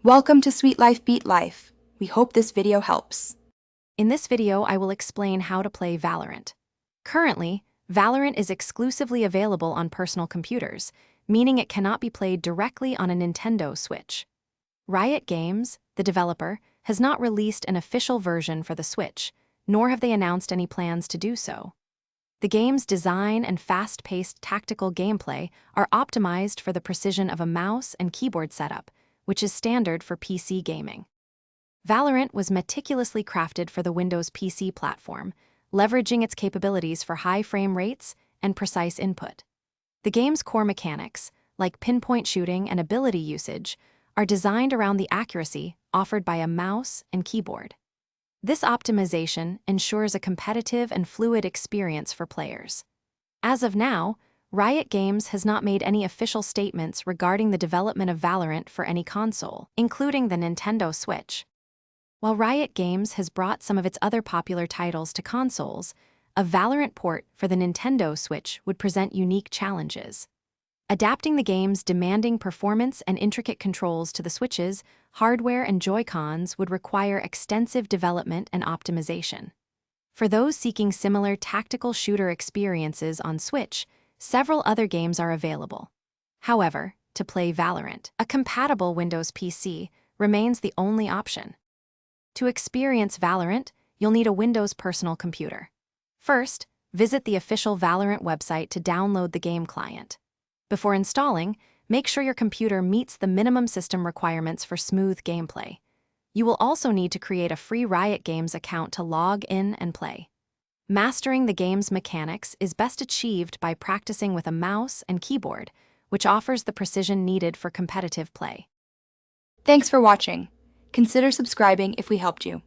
Welcome to Sweet Life Beat Life. We hope this video helps. In this video, I will explain how to play Valorant. Currently, Valorant is exclusively available on personal computers, meaning it cannot be played directly on a Nintendo Switch. Riot Games, the developer, has not released an official version for the Switch, nor have they announced any plans to do so. The game's design and fast-paced tactical gameplay are optimized for the precision of a mouse and keyboard setup, which is standard for PC gaming. Valorant was meticulously crafted for the Windows PC platform, leveraging its capabilities for high frame rates and precise input. The game's core mechanics, like pinpoint shooting and ability usage, are designed around the accuracy offered by a mouse and keyboard. This optimization ensures a competitive and fluid experience for players. As of now, Riot Games has not made any official statements regarding the development of Valorant for any console, including the Nintendo Switch. While Riot Games has brought some of its other popular titles to consoles, a Valorant port for the Nintendo Switch would present unique challenges. Adapting the game's demanding performance and intricate controls to the Switch's hardware and Joy-Cons would require extensive development and optimization. For those seeking similar tactical shooter experiences on Switch, several other games are available. However, to play Valorant, a compatible Windows PC remains the only option. To experience Valorant, you'll need a Windows personal computer. First, visit the official Valorant website to download the game client. Before installing, make sure your computer meets the minimum system requirements for smooth gameplay. You will also need to create a free Riot Games account to log in and play. Mastering the game's mechanics is best achieved by practicing with a mouse and keyboard, which offers the precision needed for competitive play. Thanks for watching. Consider subscribing if we helped you.